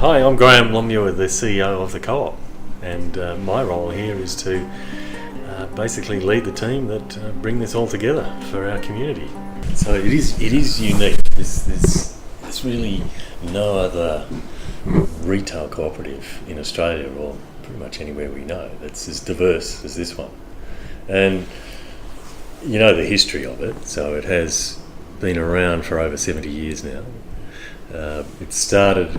Hi, I'm Graham Lommuir, the CEO of the Co-op, and my role here is to basically lead the team that bring this all together for our community. So it is unique. There's really no other retail cooperative in Australia, or pretty much anywhere we know, that's as diverse as this one. And you know the history of it, so it has been around for over 70 years now. It started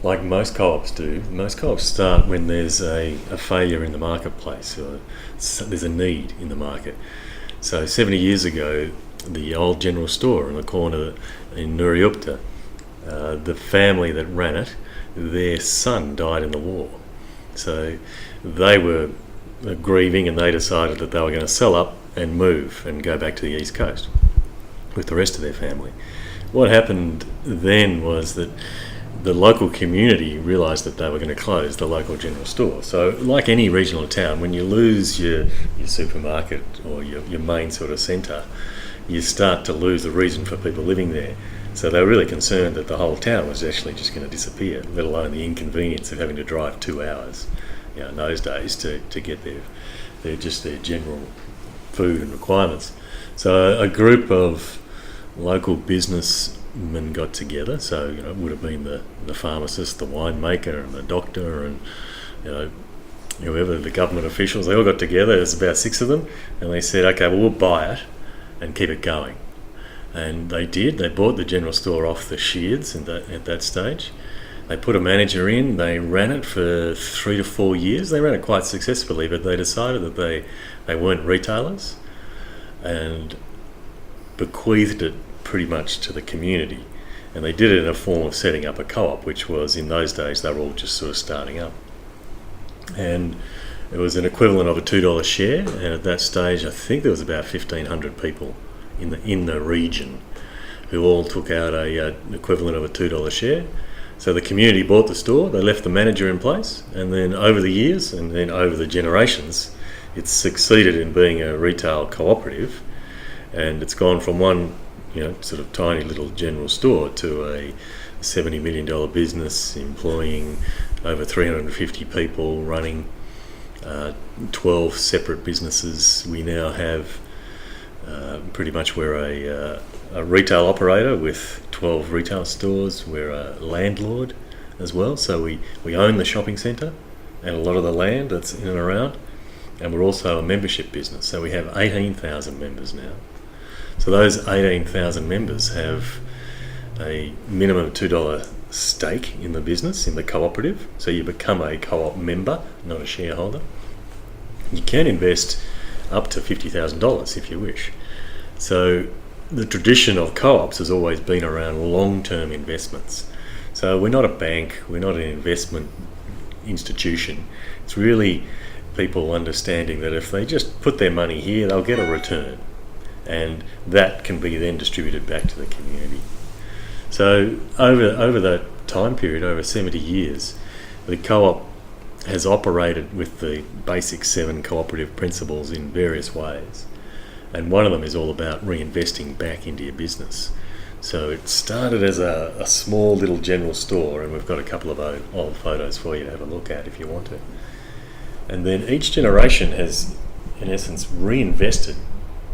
like most co-ops do. Most co-ops start when there's a failure in the marketplace, or there's a need in the market. So 70 years ago, the old general store on the corner in Nuriootpa, the family that ran it, their son died in the war. So they were grieving, and they decided that they were going to sell up and move and go back to the East Coast with the rest of their family. What happened then was that the local community realised that they were going to close the local general store. So like any regional town, when you lose your supermarket or your main sort of centre, you start to lose the reason for people living there. So they were really concerned that the whole town was actually just going to disappear, let alone the inconvenience of having to drive 2 hours, in those days to get their general food and requirements. So a group of local businessmen got together. So it would have been the pharmacist, the winemaker, and the doctor, and whoever, the government officials. They all got together. There's about 6 of them, and they said, "Okay, well, we'll buy it and keep it going." And they did. They bought the general store off the Sheards at that stage. They put a manager in. They ran it for 3 to 4 years. They ran it quite successfully, but they decided that they weren't retailers, and bequeathed it pretty much to the community. And they did it in a form of setting up a co-op, which was, in those days, they were all just sort of starting up. And it was an equivalent of a $2 share, and at that stage I think there was about 1,500 people in the region who all took out an equivalent of a $2 share. So the community bought the store, they left the manager in place, and then over the years and then over the generations, it's succeeded in being a retail cooperative, and it's gone from one sort of tiny little general store to a $70 million business employing over 350 people, running 12 separate businesses. We now have pretty much, we're a retail operator with 12 retail stores. We're a landlord as well, so we own the shopping centre and a lot of the land that's in and around, and we're also a membership business, so we have 18,000 members now. So those 18,000 members have a minimum $2 stake in the business, in the cooperative. So you become a co-op member, not a shareholder. You can invest up to $50,000 if you wish. So the tradition of co-ops has always been around long-term investments. So we're not a bank, we're not an investment institution. It's really people understanding that if they just put their money here, they'll get a return, and that can be then distributed back to the community. So over that time period, over 70 years, the co-op has operated with the basic 7 cooperative principles in various ways. And one of them is all about reinvesting back into your business. So it started as a small little general store, and we've got a couple of old photos for you to have a look at if you want to. And then each generation has, in essence, reinvested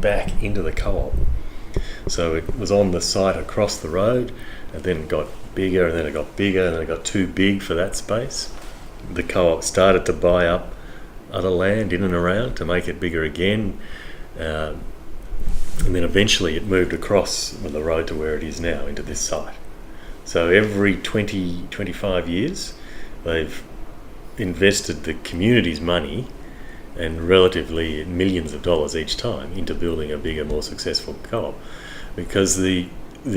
back into the co-op. So it was on the site across the road, and then it got bigger, and then it got bigger, and then it got too big for that space. The co-op started to buy up other land in and around to make it bigger again, and then eventually it moved across the road to where it is now, into this site. So every 25 years they've invested the community's money, and relatively millions of dollars each time, into building a bigger, more successful co-op. Because the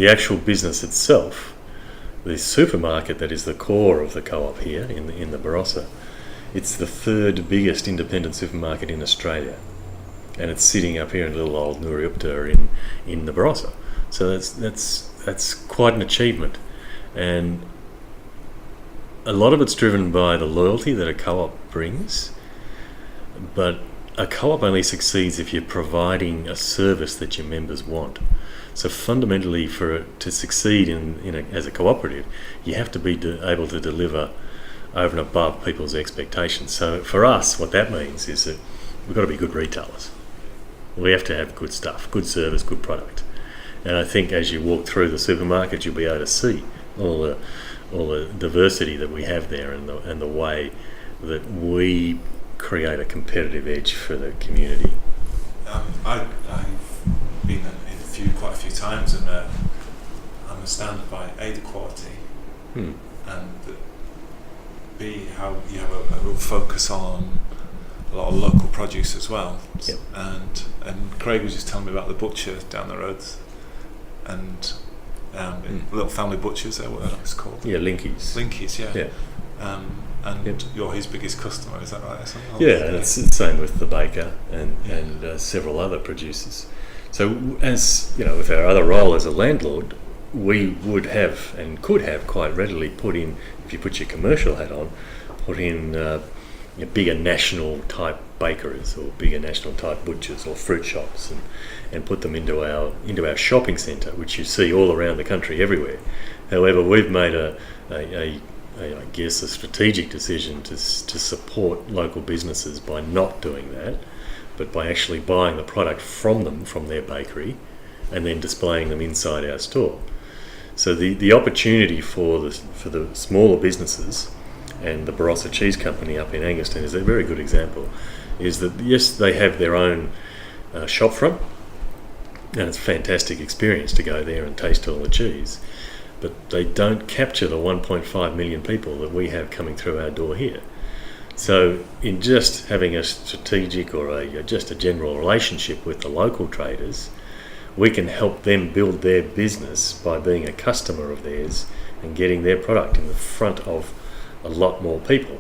actual business itself, the supermarket that is the core of the co-op here in the Barossa, it's the 3rd biggest independent supermarket in Australia, and it's sitting up here in little old Nuriootpa in the Barossa. So that's quite an achievement, and a lot of it's driven by the loyalty that a co-op brings. But a co-op only succeeds if you're providing a service that your members want. So fundamentally, for it to succeed as a cooperative, you have to be able to deliver over and above people's expectations. So for us, what that means is that we've got to be good retailers. We have to have good stuff, good service, good product. And I think as you walk through the supermarket, you'll be able to see all the diversity that we have there, and the way that we create a competitive edge for the community. I've been in quite a few times, and I'm astounded by A, the quality, and B, how you have a real focus on a lot of local produce as well. Yep. And Craig was just telling me about the butcher down the road, and little family butchers, what it's called? Yeah, Linkies. Linkies, yeah. Yep. You're his biggest customer, is that right? Yeah, and it's the same with the baker and several other producers. So as you know, with our other role as a landlord, we would have and could have quite readily put in, if you put your commercial hat on, put in bigger national type bakeries or bigger national type butchers or fruit shops, and put them into our shopping centre, which you see all around the country everywhere. However, we've made I guess a strategic decision to support local businesses by not doing that, but by actually buying the product from them, from their bakery, and then displaying them inside our store. So the opportunity for the smaller businesses, and the Barossa Cheese Company up in Anguston is a very good example, is that yes, they have their own shop front, and it's a fantastic experience to go there and taste all the cheese, but they don't capture the 1.5 million people that we have coming through our door here. So in just having a strategic or just a general relationship with the local traders, we can help them build their business by being a customer of theirs and getting their product in the front of a lot more people.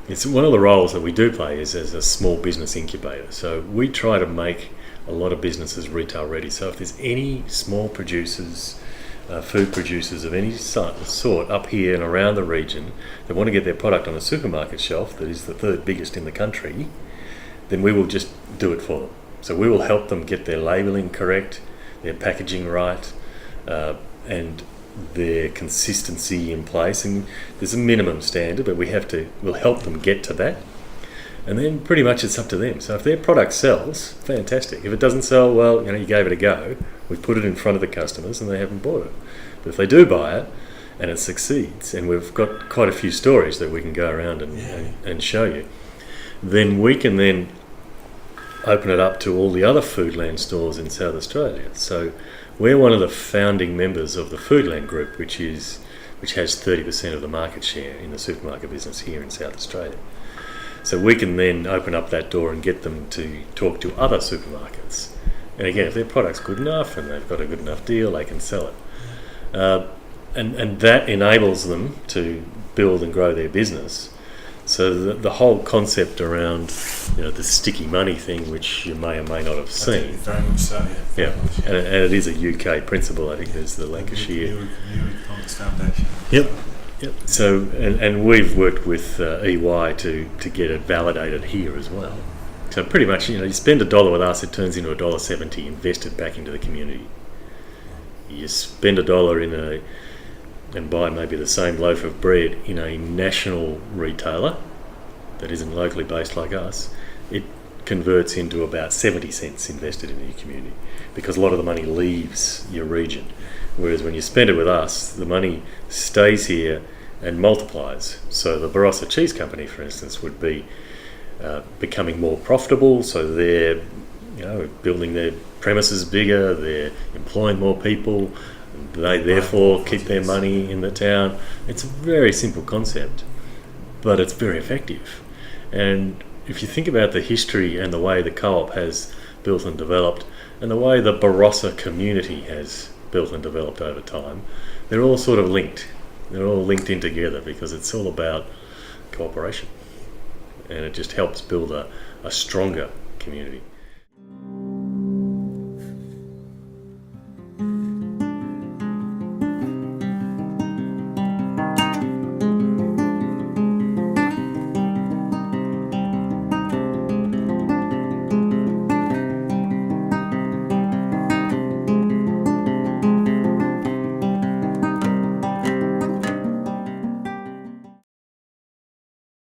It's one of the roles that we do play is as a small business incubator. So we try to make a lot of businesses retail ready. So if there's any small producers, food producers of any sort up here and around the region that want to get their product on a supermarket shelf that is the third biggest in the country, then we will just do it for them. So we will help them get their labelling correct, their packaging right, and their consistency in place. And there's a minimum standard, but we'll help them get to that. And then pretty much it's up to them. So if their product sells, fantastic. If it doesn't sell, well, you gave it a go. We've put it in front of the customers and they haven't bought it. But if they do buy it and it succeeds, and we've got quite a few stories that we can go around and show you, then we can then open it up to all the other Foodland stores in South Australia. So we're one of the founding members of the Foodland Group, which has 30% of the market share in the supermarket business here in South Australia. So we can then open up that door and get them to talk to other supermarkets. And again, if their product's good enough and they've got a good enough deal, they can sell it. And that enables them to build and grow their business. So the whole concept around the sticky money thing, which you may or may not have seen. Very much so, yeah. And it is a UK principle. I think there's the Lancashire Nuriootpa Foundation. Yep. So and we've worked with EY to get it validated here as well. So pretty much, you spend $1 with us, it turns into $1.70 invested back into the community. You spend $1 and buy maybe the same loaf of bread in a national retailer that isn't locally based like us, it converts into about 70 cents invested in your community, because a lot of the money leaves your region. Whereas when you spend it with us, the money stays here and multiplies. So the Barossa Cheese Company, for instance, would be becoming more profitable, so they're building their premises bigger, they're employing more people, they therefore keep their money in the town. It's a very simple concept, but it's very effective. And if you think about the history and the way the co-op has built and developed, and the way the Barossa community has built and developed over time, they're all sort of linked. They're all linked in together because it's all about cooperation. And it just helps build a stronger community.